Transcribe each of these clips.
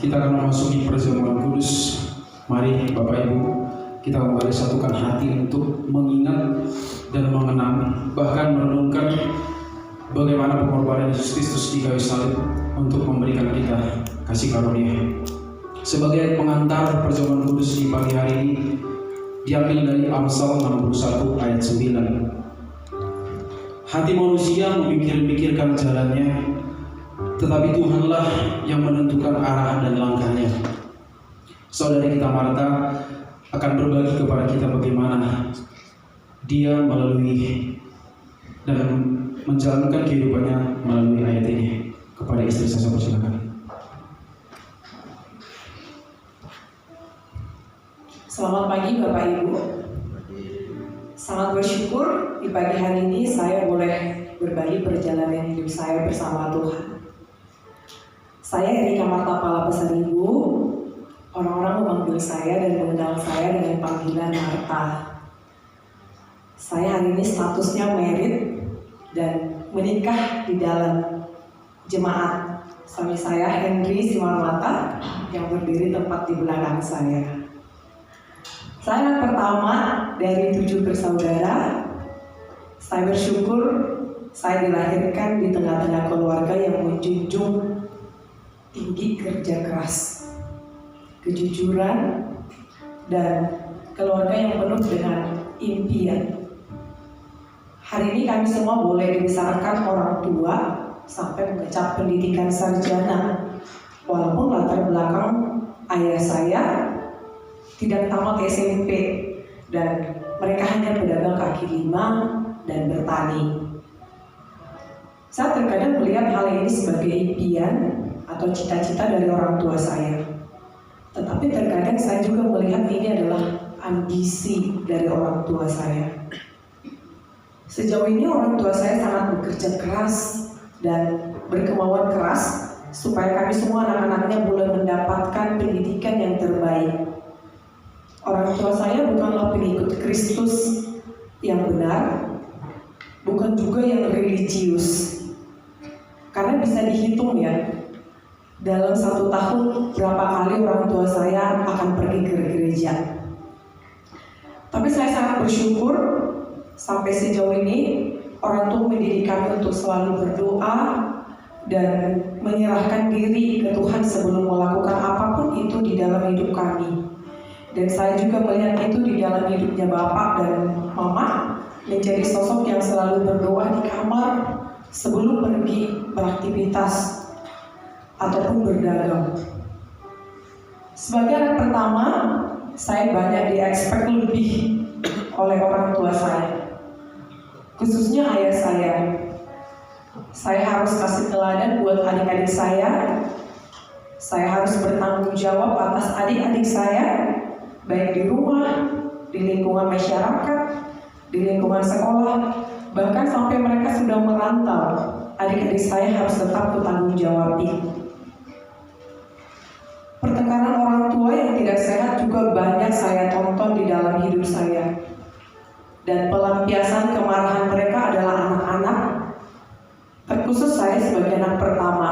Kita akan memasuki perjamuan kudus. Mari Bapak Ibu, kita kembali satukan hati untuk mengingat dan mengenang, bahkan merenungkan bagaimana pengorbanan Yesus Kristus di kayu salib untuk memberikan kita kasih karunia. Sebagai pengantar perjamuan kudus di pagi hari ini diambil dari Amsal 61 ayat 9. Hati manusia memikir-mikirkan jalannya, tetapi Tuhanlah yang menentukan arah dan langkahnya. Saudari kita Marta akan berbagi kepada kita bagaimana dia melalui dan menjalankan kehidupannya melalui ayat ini. Kepada istri saya persilakan. Selamat pagi Bapak Ibu. Sangat bersyukur di pagi hari ini saya boleh berbagi perjalanan hidup saya bersama Tuhan. Saya Erika Marta Palapesaribu. Orang-orang memanggil saya dan mengenal saya dengan panggilan Marta. Saya hari ini statusnya married dan menikah di dalam jemaat. Suami saya Henry Simarmata yang berdiri tepat di belakang saya. Saya anak pertama dari 7 bersaudara. Saya bersyukur saya dilahirkan di tengah-tengah keluarga yang menjunjung tinggi kerja keras, kejujuran, dan keluarga yang penuh dengan impian. Hari ini kami semua boleh dibesarkan orang tua sampai mengecap pendidikan sarjana, walaupun latar belakang ayah saya tidak tamat SMP dan mereka hanya pedagang kaki lima dan bertani. Saya terkadang melihat hal ini sebagai impian atau cita-cita dari orang tua saya. Tetapi terkadang saya juga melihat ini adalah ambisi dari orang tua saya. Sejauh ini orang tua saya sangat bekerja keras dan berkemauan keras supaya kami semua anak-anaknya boleh mendapatkan pendidikan yang terbaik. Orang tua saya bukanlah pengikut Kristus yang benar, bukan juga yang religius. Karena bisa dihitung ya, dalam 1 tahun berapa kali orang tua saya akan pergi ke gereja. Tapi saya sangat bersyukur sampai sejauh ini orang tua mendidik kami untuk selalu berdoa dan menyerahkan diri ke Tuhan sebelum melakukan apapun itu di dalam hidup kami. Dan saya juga melihat itu di dalam hidupnya Bapak dan Mama, menjadi sosok yang selalu berdoa di kamar sebelum pergi beraktivitas ataupun berdagang. Sebagai anak pertama, saya banyak di-expect lebih oleh orang tua saya, khususnya ayah saya. Saya harus kasih teladan buat adik-adik saya. Saya harus bertanggung jawab atas adik-adik saya, baik di rumah, di lingkungan masyarakat, di lingkungan sekolah, bahkan sampai mereka sudah merantau. Adik-adik saya harus tetap bertanggung jawab. Pertengkaran orang tua yang tidak sehat juga banyak saya tonton di dalam hidup saya. Dan pelampiasan kemarahan mereka adalah anak-anak, terkhusus saya sebagai anak pertama.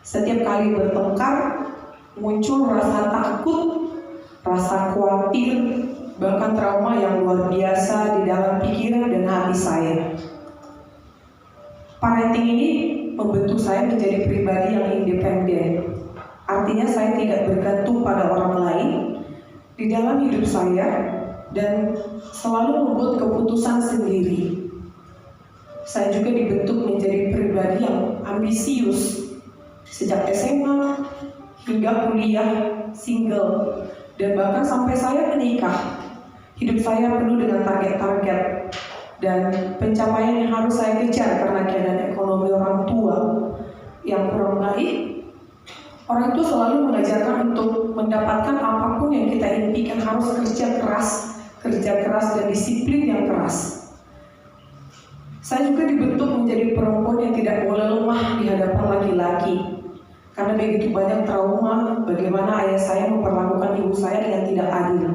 Setiap kali bertengkar, muncul rasa takut, rasa khawatir, bahkan trauma yang luar biasa di dalam pikiran dan hati saya. Parenting ini membentuk saya menjadi pribadi yang independen. Artinya saya tidak bergantung pada orang lain di dalam hidup saya dan selalu membuat keputusan sendiri. Saya juga dibentuk menjadi pribadi yang ambisius. Sejak SMA hingga kuliah, single, dan bahkan sampai saya menikah. Hidup saya penuh dengan target-target dan pencapaian yang harus saya kejar karena keadaan ekonomi orang tua yang kurang baik. Orang tua selalu mengajarkan untuk mendapatkan apapun yang kita impikan harus kerja keras dan disiplin yang keras. Saya juga dibentuk menjadi perempuan yang tidak boleh lemah di hadapan laki-laki. Karena begitu banyak trauma bagaimana ayah saya memperlakukan ibu saya dengan tidak adil.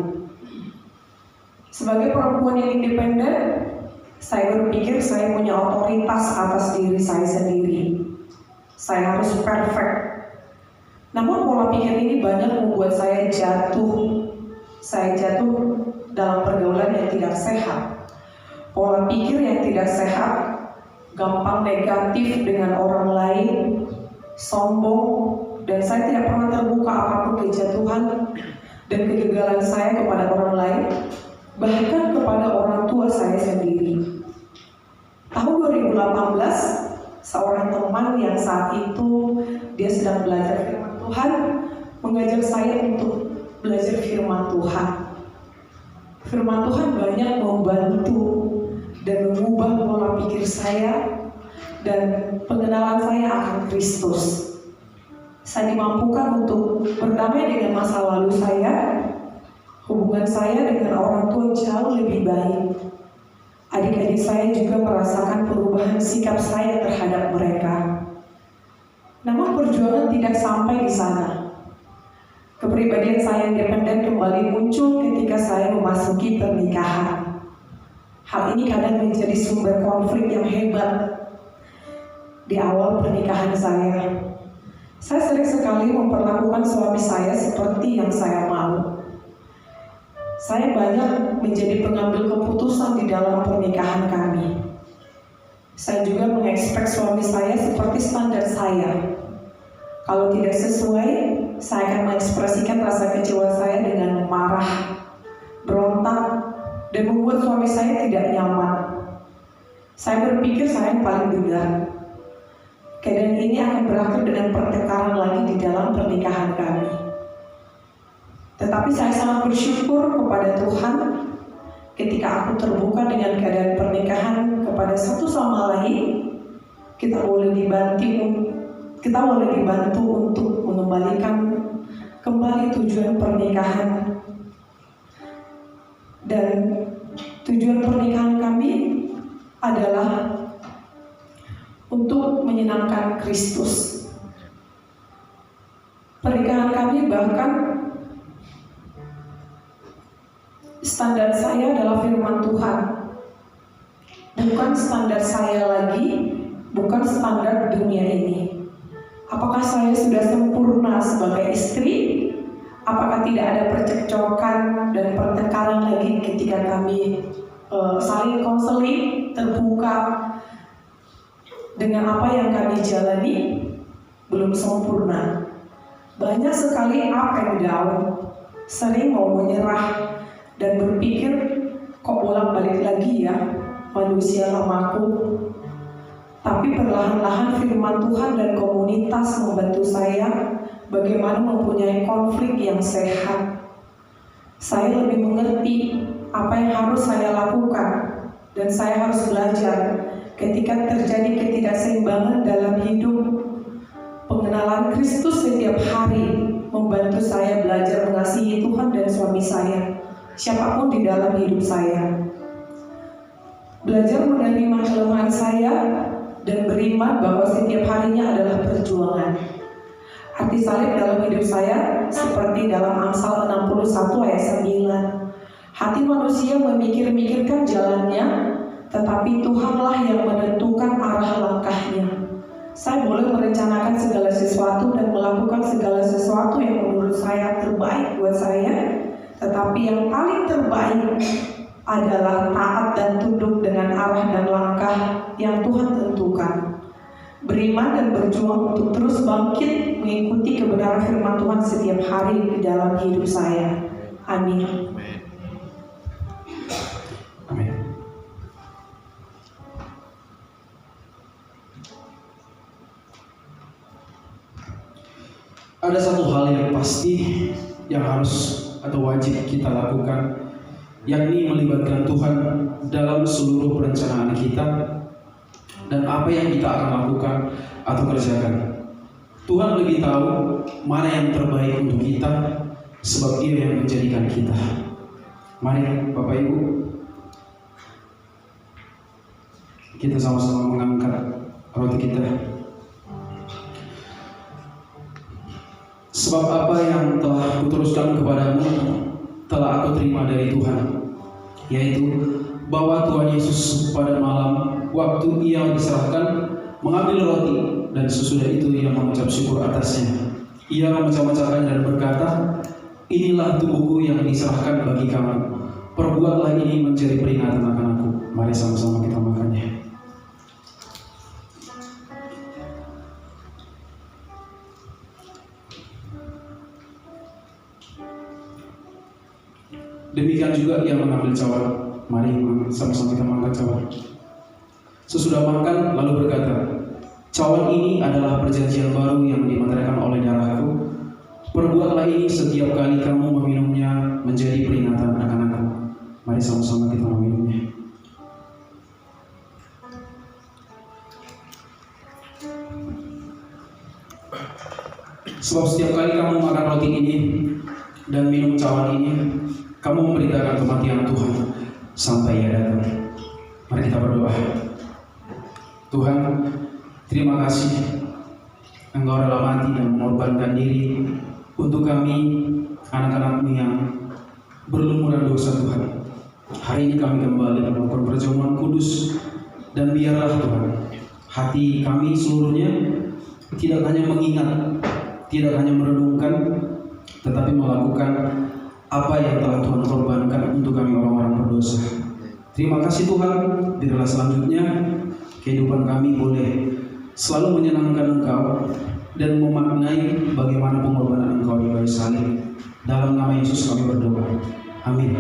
Sebagai perempuan yang independen, saya berpikir saya punya otoritas atas diri saya sendiri. Saya harus perfect. Namun pola pikir ini banyak membuat saya jatuh dalam pergaulan yang tidak sehat. Pola pikir yang tidak sehat, gampang negatif dengan orang lain, sombong, dan saya tidak pernah terbuka apapun kejatuhan dan kegagalan saya kepada orang lain, bahkan kepada orang tua saya sendiri. Tahun 2018, seorang teman yang saat itu dia sedang belajar firman Tuhan mengajak saya untuk belajar firman Tuhan. Firman Tuhan banyak membantu dan mengubah pola pikir saya dan pengenalan saya akan Kristus. Saya dimampukan untuk berdamai dengan masa lalu saya. Hubungan saya dengan orang tua jauh lebih baik. Adik-adik saya juga merasakan perubahan sikap saya terhadap mereka. Namun perjuangan tidak sampai di sana. Kepribadian saya independen kembali muncul ketika saya memasuki pernikahan. Hal ini kadang menjadi sumber konflik yang hebat di awal pernikahan saya. Saya sering sekali memperlakukan suami saya seperti yang saya mau. Saya banyak menjadi pengambil keputusan di dalam pernikahan kami. Saya juga mengekspek suami saya seperti standar saya. Kalau tidak sesuai, saya akan mengekspresikan rasa kecewa saya dengan marah, berontak, dan membuat suami saya tidak nyaman. Saya berpikir saya yang paling benar. Keadaan ini akan berakhir dengan pertengkaran lagi di dalam pernikahan kami. Tetapi saya sangat bersyukur kepada Tuhan ketika aku terbuka dengan keadaan pernikahan kepada satu sama lain. Kita boleh dibantu untuk mengembalikan kembali tujuan pernikahan. Dan tujuan pernikahan kami adalah untuk menyenangkan Kristus. Pernikahan kami bahkan standar saya adalah firman Tuhan. Bukan standar saya lagi, bukan standar dunia ini. Apakah saya sudah sempurna sebagai istri? Apakah tidak ada percekcokan dan pertengkaran lagi ketika kami saling konseling, terbuka dengan apa yang kami jalani? Belum sempurna. Banyak sekali up and down. Sering mau menyerah dan berpikir, kok bolak-balik lagi ya manusia lamaku. Tapi perlahan-lahan firman Tuhan dan komunitas membantu saya bagaimana mempunyai konflik yang sehat. Saya lebih mengerti apa yang harus saya lakukan, dan saya harus belajar ketika terjadi ketidakseimbangan dalam hidup. Pengenalan Kristus setiap hari membantu saya belajar mengasihi Tuhan dan suami saya, siapapun di dalam hidup saya. Belajar menerima kelemahan saya dan beriman bahwa setiap harinya adalah perjuangan. Arti salib dalam hidup saya seperti dalam Amsal 61 ayat 9. Hati manusia memikir-mikirkan jalannya, tetapi Tuhanlah yang menentukan arah langkahnya. Saya boleh merencanakan segala sesuatu dan melakukan segala sesuatu yang menurut saya terbaik buat saya, tetapi yang paling terbaik adalah taat dan tunduk dengan arah dan langkah yang Tuhan tentukan. Beriman dan berjuang untuk terus bangkit mengikuti kebenaran firman Tuhan setiap hari di dalam hidup saya. Amin. Amin. Ada satu hal yang pasti yang harus atau wajib kita lakukan, yakni melibatkan Tuhan dalam seluruh perencanaan kita dan apa yang kita akan lakukan atau kerjakan. Tuhan lebih tahu mana yang terbaik untuk kita, sebab Dia yang menjadikan kita. Mari Bapak Ibu, kita sama-sama mengangkat roti kita. Sebab apa yang telah kuteruskan kepadamu telah aku terima dari Tuhan, yaitu bahwa Tuhan Yesus pada malam waktu Ia diserahkan mengambil roti, dan sesudah itu Ia mengucap syukur atasnya. Ia memecah-mecahkannya dan berkata, inilah tubuhku yang diserahkan bagi kamu. Perbuatlah ini menjadi peringatan akan aku. Mari sama-sama kita makannya. Demikian juga ia mengambil cawan. Mari sama-sama kita makan cawan. Sesudah makan lalu berkata, cawan ini adalah perjanjian baru yang dimeteraikan oleh darahku. Perbuatlah ini setiap kali kamu meminumnya menjadi peringatan akan aku. Mari sama-sama kita meminumnya. Sebab setiap kali kamu makan roti ini dan minum cawan ini, kamu memberitakan kematian Tuhan sampai Ia datang. Mari kita berdoa. Tuhan, terima kasih Engkau rela mati dan mengorbankan diri untuk kami, anak-anak-Mu yang berlumuran dosa Tuhan. Hari ini kami kembali melakukan perjamuan kudus, dan biarlah Tuhan, hati kami seluruhnya tidak hanya mengingat, tidak hanya merenungkan, tetapi melakukan apa yang telah Tuhan korbankan untuk kami orang-orang berdosa. Terima kasih Tuhan, biarlah selanjutnya kehidupan kami boleh selalu menyenangkan Engkau dan memaknai bagaimana pengorbanan Engkau di kayu salib. Dalam nama Yesus kami berdoa. Amin.